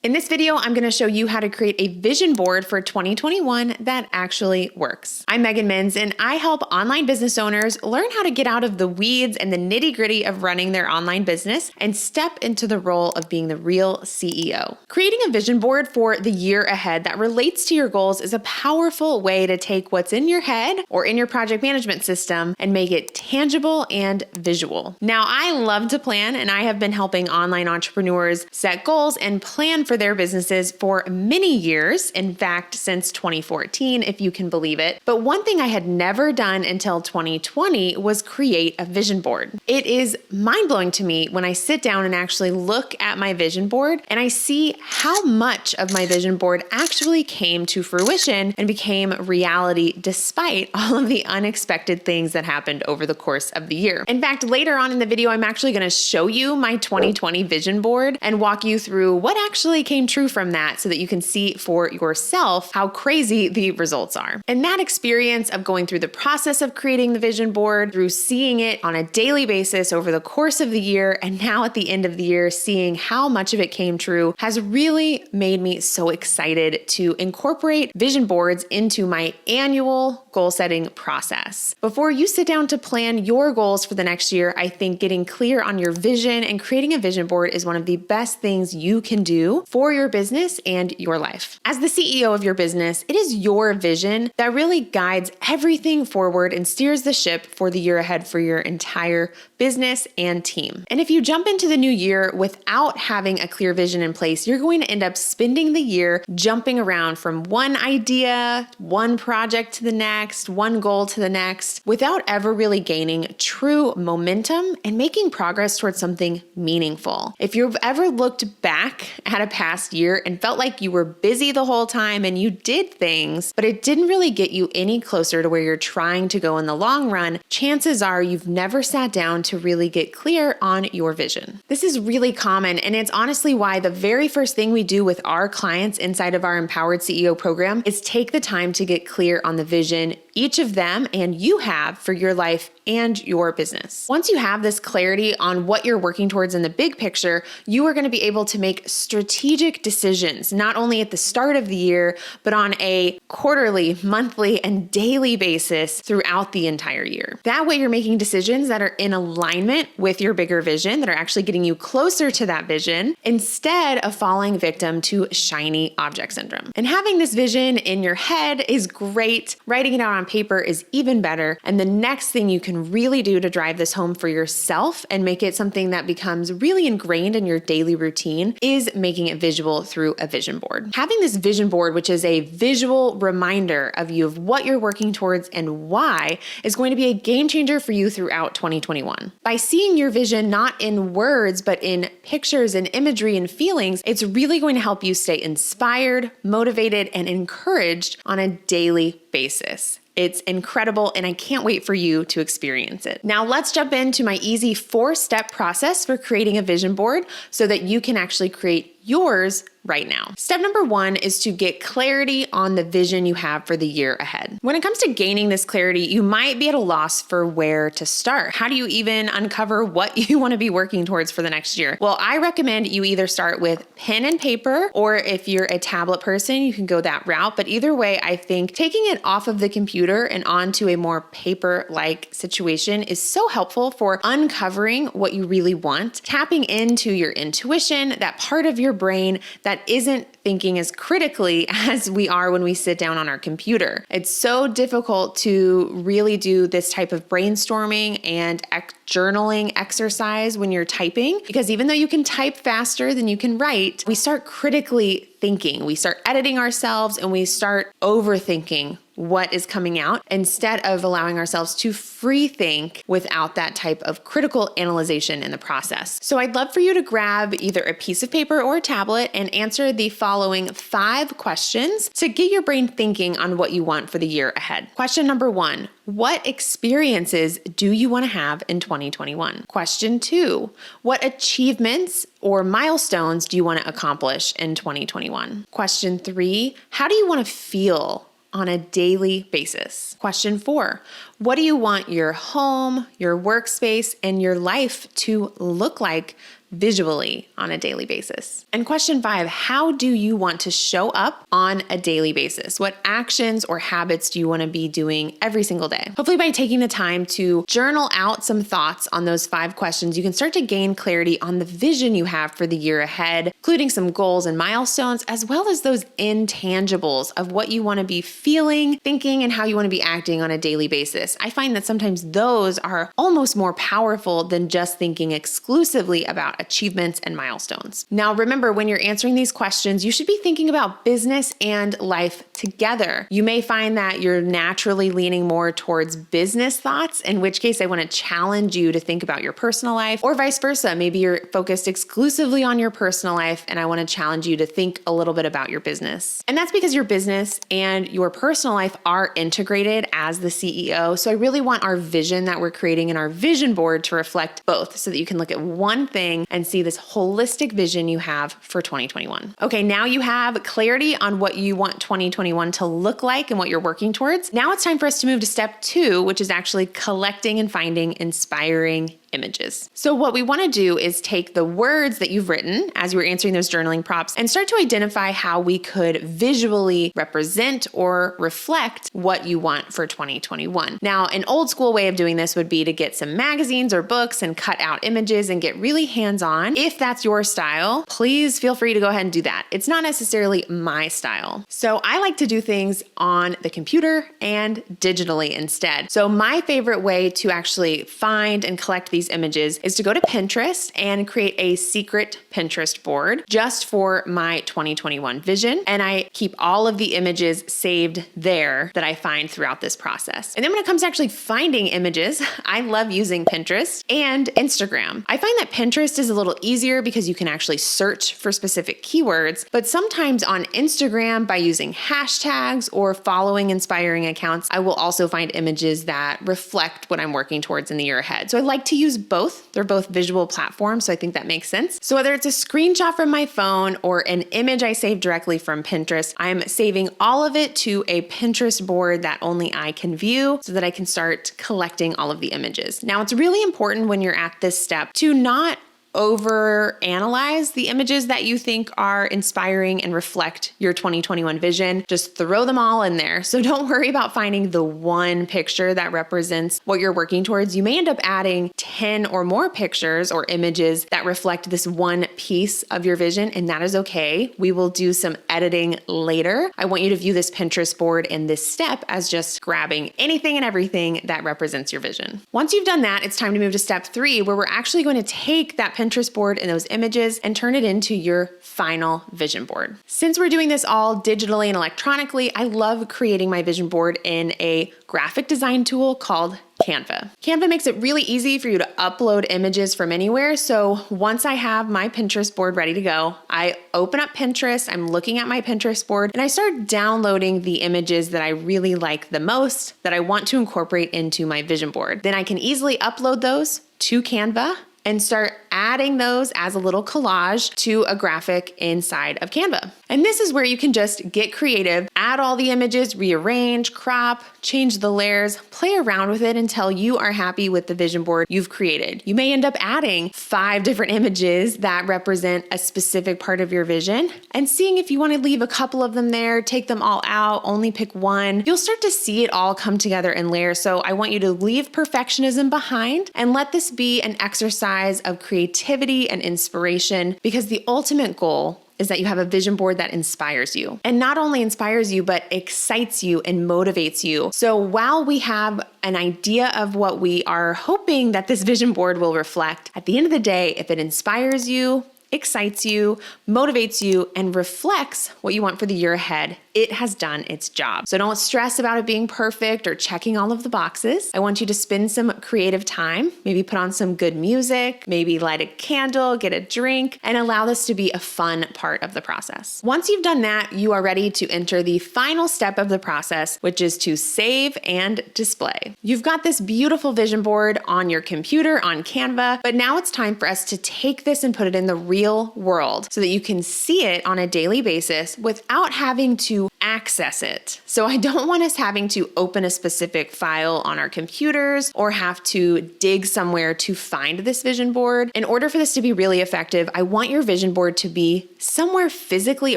In this video, I'm going to show you how to create a vision board for 2021 that actually works. I'm Megan Minns, and I help online business owners learn how to get out of the weeds and the nitty-gritty of running their online business and step into the role of being the real CEO. Creating a vision board for the year ahead that relates to your goals is a powerful way to take what's in your head or in your project management system and make it tangible and visual. Now, I love to plan, and I have been helping online entrepreneurs set goals and plan for their businesses for many years. In fact, since 2014, if you can believe it. But one thing I had never done until 2020 was create a vision board. It is mind-blowing to me when I sit down and actually look at my vision board and I see how much of my vision board actually came to fruition and became reality despite all of the unexpected things that happened over the course of the year. In fact, later on in the video, I'm actually going to show you my 2020 vision board and walk you through what actually came true from that so that you can see for yourself how crazy the results are. And that experience of going through the process of creating the vision board, through seeing it on a daily basis over the course of the year, and now at the end of the year, seeing how much of it came true, has really made me so excited to incorporate vision boards into my annual goal setting process. Before you sit down to plan your goals for the next year, I think getting clear on your vision and creating a vision board is one of the best things you can do for your business and your life. As the CEO of your business, it is your vision that really guides everything forward and steers the ship for the year ahead for your entire business and team. And if you jump into the new year without having a clear vision in place, you're going to end up spending the year jumping around from one idea, one project to the next, one goal to the next, without ever really gaining true momentum and making progress towards something meaningful. If you've ever looked back at a past year and felt like you were busy the whole time and you did things, but it didn't really get you any closer to where you're trying to go in the long run, chances are you've never sat down to really get clear on your vision. This is really common, and it's honestly why the very first thing we do with our clients inside of our Empowered CEO program is take the time to get clear on the vision each of them and you have for your life and your business. Once you have this clarity on what you're working towards in the big picture, you are going to be able to make strategic decisions, not only at the start of the year, but on a quarterly, monthly, and daily basis throughout the entire year. That way you're making decisions that are in alignment with your bigger vision, that are actually getting you closer to that vision, instead of falling victim to shiny object syndrome. And having this vision in your head is great. Writing it out on paper is even better. And the next thing you can really do to drive this home for yourself and make it something that becomes really ingrained in your daily routine is making it visual through a vision board. Having this vision board, which is a visual reminder of you of what you're working towards and why, is going to be a game changer for you throughout 2021. By seeing your vision not in words, but in pictures and imagery and feelings, it's really going to help you stay inspired, motivated, and encouraged on a daily basis. It's incredible, and I can't wait for you to experience it. Now let's jump into my easy 4-step process for creating a vision board so that you can actually create yours right now. Step number 1 is to get clarity on the vision you have for the year ahead. When it comes to gaining this clarity, you might be at a loss for where to start. How do you even uncover what you want to be working towards for the next year? Well, I recommend you either start with pen and paper, or if you're a tablet person, you can go that route. But either way, I think taking it off of the computer and onto a more paper-like situation is so helpful for uncovering what you really want, tapping into your intuition, that part of your brain that isn't thinking as critically as we are when we sit down on our computer. It's so difficult to really do this type of brainstorming and journaling exercise when you're typing, because even though you can type faster than you can write, we start critically thinking. We start editing ourselves and we start overthinking what is coming out instead of allowing ourselves to free think without that type of critical analyzation in the process. So I'd love for you to grab either a piece of paper or a tablet and answer the following 5 questions to get your brain thinking on what you want for the year ahead. Question number 1, what experiences do you want to have in 2021? Question 2, what achievements or milestones do you want to accomplish in 2021? Question 3, how do you want to feel on a daily basis? Question 4, what do you want your home, your workspace, and your life to look like visually on a daily basis. And question 5, how do you want to show up on a daily basis? What actions or habits do you want to be doing every single day? Hopefully by taking the time to journal out some thoughts on those 5 questions, you can start to gain clarity on the vision you have for the year ahead, including some goals and milestones, as well as those intangibles of what you want to be feeling, thinking, and how you want to be acting on a daily basis. I find that sometimes those are almost more powerful than just thinking exclusively about achievements and milestones. Now, remember, when you're answering these questions, you should be thinking about business and life together. You may find that you're naturally leaning more towards business thoughts, in which case I want to challenge you to think about your personal life, or vice versa. Maybe you're focused exclusively on your personal life, and I want to challenge you to think a little bit about your business. And that's because your business and your personal life are integrated as the CEO. So I really want our vision that we're creating in our vision board to reflect both, so that you can look at one thing and see this holistic vision you have for 2021. Okay, now you have clarity on what you want 2021 to look like and what you're working towards. Now it's time for us to move to step 2, which is actually collecting and finding inspiring images. So what we want to do is take the words that you've written as you were answering those journaling prompts and start to identify how we could visually represent or reflect what you want for 2021. Now, an old school way of doing this would be to get some magazines or books and cut out images and get really hands-on. If that's your style, please feel free to go ahead and do that. It's not necessarily my style. So I like to do things on the computer and digitally instead. So my favorite way to actually find and collect these images is to go to Pinterest and create a secret Pinterest board just for my 2021 vision. And I keep all of the images saved there that I find throughout this process. And then when it comes to actually finding images, I love using Pinterest and Instagram. I find that Pinterest is a little easier because you can actually search for specific keywords, but sometimes on Instagram, by using hashtags or following inspiring accounts, I will also find images that reflect what I'm working towards in the year ahead. So I like to use both. They're both visual platforms, so I think that makes sense. So whether it's a screenshot from my phone or an image I saved directly from Pinterest, I'm saving all of it to a Pinterest board that only I can view so that I can start collecting all of the images. Now, it's really important when you're at this step to not overanalyze the images that you think are inspiring and reflect your 2021 vision. Just throw them all in there. So don't worry about finding the one picture that represents what you're working towards. You may end up adding 10 or more pictures or images that reflect this one piece of your vision, and that is okay. We will do some editing later. I want you to view this Pinterest board and this step as just grabbing anything and everything that represents your vision. Once you've done that, it's time to move to step 3, where we're actually going to take that Pinterest board and those images and turn it into your final vision board. Since we're doing this all digitally and electronically, I love creating my vision board in a graphic design tool called Canva. Canva makes it really easy for you to upload images from anywhere. So once I have my Pinterest board ready to go, I open up Pinterest, I'm looking at my Pinterest board, and I start downloading the images that I really like the most that I want to incorporate into my vision board. Then I can easily upload those to Canva and start adding those as a little collage to a graphic inside of Canva. And this is where you can just get creative, add all the images, rearrange, crop, change the layers, play around with it until you are happy with the vision board you've created. You may end up adding 5 different images that represent a specific part of your vision and seeing if you want to leave a couple of them there, take them all out, only pick one. You'll start to see it all come together in layers. So I want you to leave perfectionism behind and let this be an exercise of creativity and inspiration, because the ultimate goal is that you have a vision board that inspires you. And not only inspires you, but excites you and motivates you. So while we have an idea of what we are hoping that this vision board will reflect, at the end of the day, if it inspires you, excites you, motivates you, and reflects what you want for the year ahead, it has done its job. So don't stress about it being perfect or checking all of the boxes. I want you to spend some creative time, maybe put on some good music, maybe light a candle, get a drink, and allow this to be a fun part of the process. Once you've done that, you are ready to enter the final step of the process, which is to save and display. You've got this beautiful vision board on your computer, on Canva, but now it's time for us to take this and put it in the real real world so that you can see it on a daily basis without having to access it. So I don't want us having to open a specific file on our computers or have to dig somewhere to find this vision board. In order for this to be really effective, I want your vision board to be somewhere physically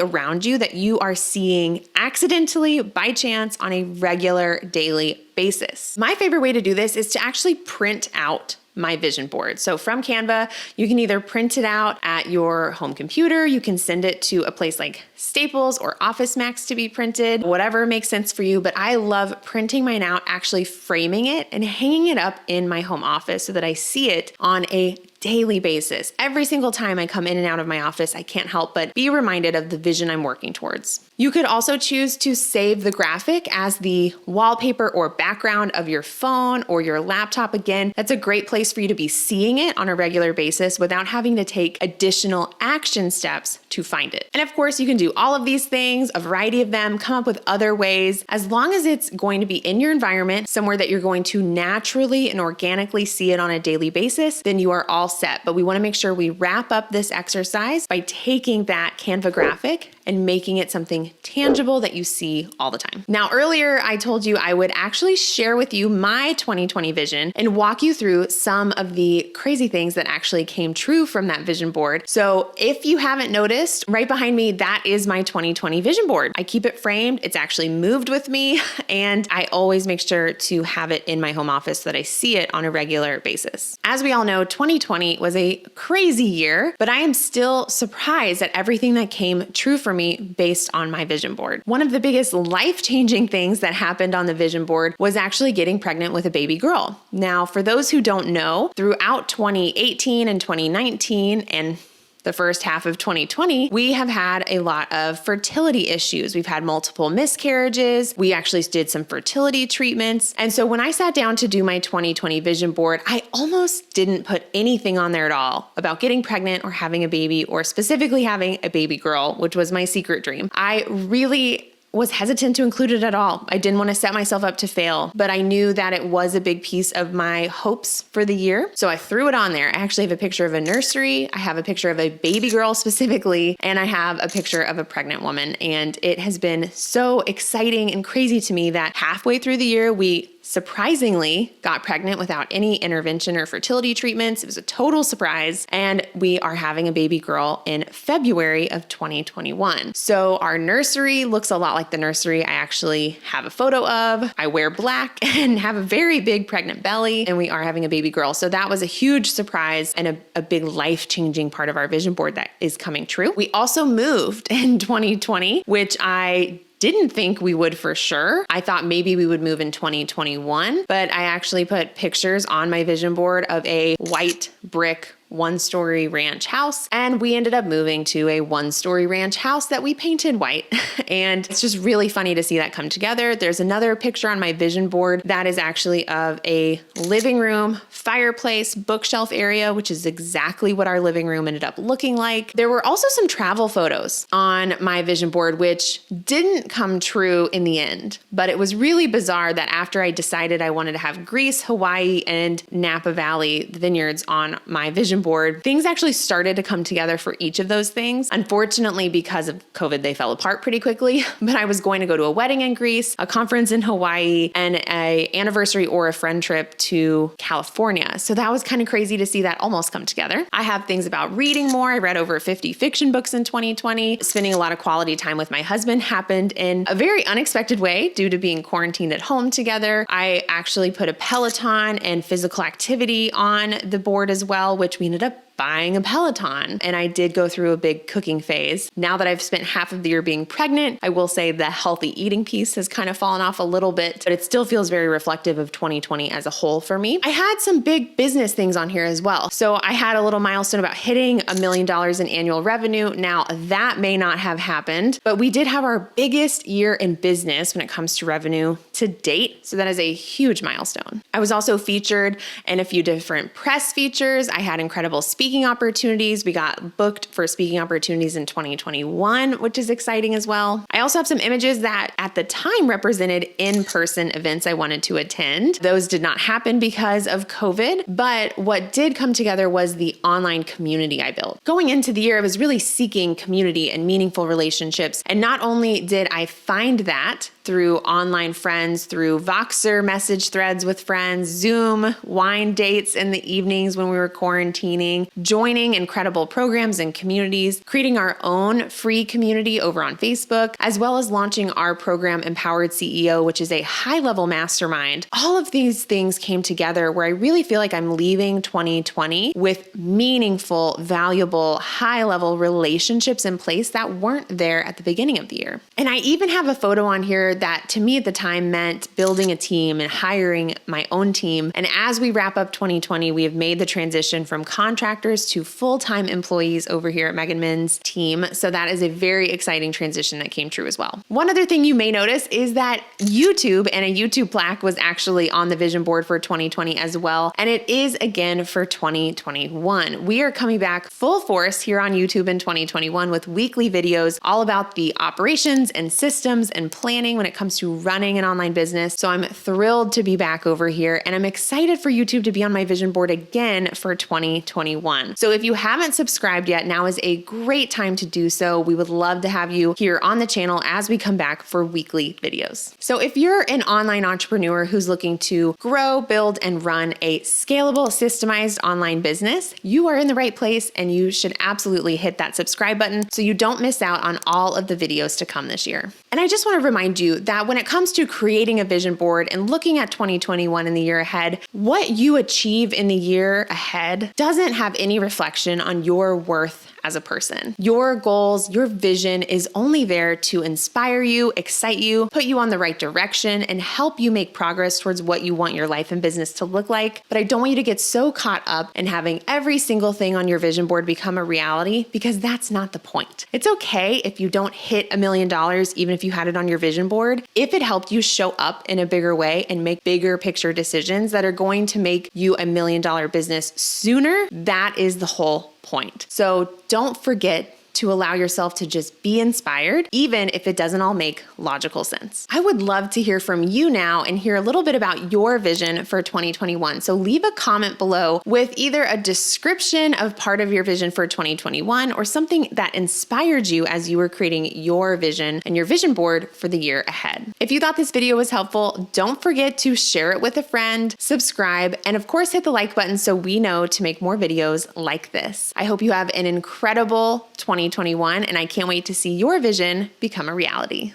around you that you are seeing accidentally by chance on a regular daily basis. My favorite way to do this is to actually print out my vision board. So from Canva, you can either print it out at your home computer, you can send it to a place like Staples or Office Max to be printed, whatever makes sense for you. But I love printing mine out, actually framing it and hanging it up in my home office so that I see it on a daily basis. Every single time I come in and out of my office, I can't help but be reminded of the vision I'm working towards. You could also choose to save the graphic as the wallpaper or background of your phone or your laptop. Again, that's a great place for you to be seeing it on a regular basis without having to take additional action steps to find it. And of course, you can do all of these things, a variety of them, come up with other ways. As long as it's going to be in your environment, somewhere that you're going to naturally and organically see it on a daily basis, then you are all set. But we want to make sure we wrap up this exercise by taking that Canva graphic and making it something tangible that you see all the time. Now, earlier I told you I would actually share with you my 2020 vision and walk you through some of the crazy things that actually came true from that vision board. So if you haven't noticed, right behind me, that is my 2020 vision board. I keep it framed. It's actually moved with me, and I always make sure to have it in my home office so that I see it on a regular basis. As we all know, 2020 was a crazy year, but I am still surprised at everything that came true for me based on my vision board. One of the biggest life-changing things that happened on the vision board was actually getting pregnant with a baby girl. Now, for those who don't know, throughout 2018 and 2019 and the first half of 2020, we have had a lot of fertility issues. We've had multiple miscarriages. We actually did some fertility treatments. And so when I sat down to do my 2020 vision board, I almost didn't put anything on there at all about getting pregnant or having a baby, or specifically having a baby girl, which was my secret dream. I really was hesitant to include it at all. I didn't want to set myself up to fail, but I knew that it was a big piece of my hopes for the year. So I threw it on there. I actually have a picture of a nursery. I have a picture of a baby girl specifically, and I have a picture of a pregnant woman. And it has been so exciting and crazy to me that halfway through the year, we surprisingly got pregnant without any intervention or fertility treatments. It was a total surprise. And we are having a baby girl in February of 2021. So our nursery looks a lot like the nursery I actually have a photo of. I wear black and have a very big pregnant belly, and we are having a baby girl. So that was a huge surprise and a big life-changing part of our vision board that is coming true. We also moved in 2020, which I didn't think we would for sure. I thought maybe we would move in 2021, but I actually put pictures on my vision board of a white brick one-story ranch house, and we ended up moving to a one-story ranch house that we painted white. And it's just really funny to see that come together. There's another picture on my vision board that is actually of a living room, fireplace, bookshelf area, which is exactly what our living room ended up looking like. There were also some travel photos on my vision board, which didn't come true in the end, but it was really bizarre that after I decided I wanted to have Greece, Hawaii, and Napa Valley vineyards on my vision board, things actually started to come together for each of those things. Unfortunately, because of COVID, they fell apart pretty quickly, but I was going to go to a wedding in Greece, a conference in Hawaii, and an anniversary or a friend trip to California. So that was kind of crazy to see that almost come together. I have things about reading more. I read over 50 fiction books in 2020. Spending a lot of quality time with my husband happened in a very unexpected way due to being quarantined at home together. I actually put a Peloton and physical activity on the board as well, which we ended up buying a Peloton. And I did go through a big cooking phase. Now that I've spent half of the year being pregnant, I will say the healthy eating piece has kind of fallen off a little bit, but it still feels very reflective of 2020 as a whole for me. I had some big business things on here as well. So I had a little milestone about hitting $1 million in annual revenue. Now that may not have happened, but we did have our biggest year in business when it comes to revenue to date. So that is a huge milestone. I was also featured in a few different press features. I had incredible speaking speaking opportunities. We got booked for speaking opportunities in 2021, which is exciting as well. I also have some images that at the time represented in-person events I wanted to attend. Those did not happen because of COVID, but what did come together was the online community I built. Going into the year, I was really seeking community and meaningful relationships. And not only did I find that through online friends, through Voxer message threads with friends, Zoom, wine dates in the evenings when we were quarantining, joining incredible programs and communities, creating our own free community over on Facebook, as well as launching our program Empowered CEO, which is a high-level mastermind. All of these things came together where I really feel like I'm leaving 2020 with meaningful, valuable, high-level relationships in place that weren't there at the beginning of the year. And I even have a photo on here that to me at the time meant building a team and hiring my own team. And as we wrap up 2020, we have made the transition from contractors to full-time employees over here at Megan Min's team. So that is a very exciting transition that came true as well. One other thing you may notice is that YouTube and a YouTube plaque was actually on the vision board for 2020 as well. And it is again for 2021. We are coming back full force here on YouTube in 2021 with weekly videos all about the operations and systems and planning when it comes to running an online business. So I'm thrilled to be back over here, and I'm excited for YouTube to be on my vision board again for 2021. So if you haven't subscribed yet, now is a great time to do so. We would love to have you here on the channel as we come back for weekly videos. So if you're an online entrepreneur who's looking to grow, build, and run a scalable, systemized online business, you are in the right place, and you should absolutely hit that subscribe button so you don't miss out on all of the videos to come this year. And I just want to remind you that when it comes to creating a vision board and looking at 2021 and the year ahead, what you achieve in the year ahead doesn't have any reflection on your worth as a person. Your goals, your vision is only there to inspire you, excite you, put you on the right direction, and help you make progress towards what you want your life and business to look like. But I don't want you to get so caught up in having every single thing on your vision board become a reality, because that's not the point. It's okay if you don't hit $1 million, even if you had it on your vision board, if it helped you show up in a bigger way and make bigger picture decisions that are going to make you $1 million business sooner. That is the whole point. So don't forget to allow yourself to just be inspired, even if it doesn't all make logical sense. I would love to hear from you now and hear a little bit about your vision for 2021. So leave a comment below with either a description of part of your vision for 2021 or something that inspired you as you were creating your vision and your vision board for the year ahead. If you thought this video was helpful, don't forget to share it with a friend, subscribe, and of course hit the like button so we know to make more videos like this. I hope you have an incredible 2021, and I can't wait to see your vision become a reality.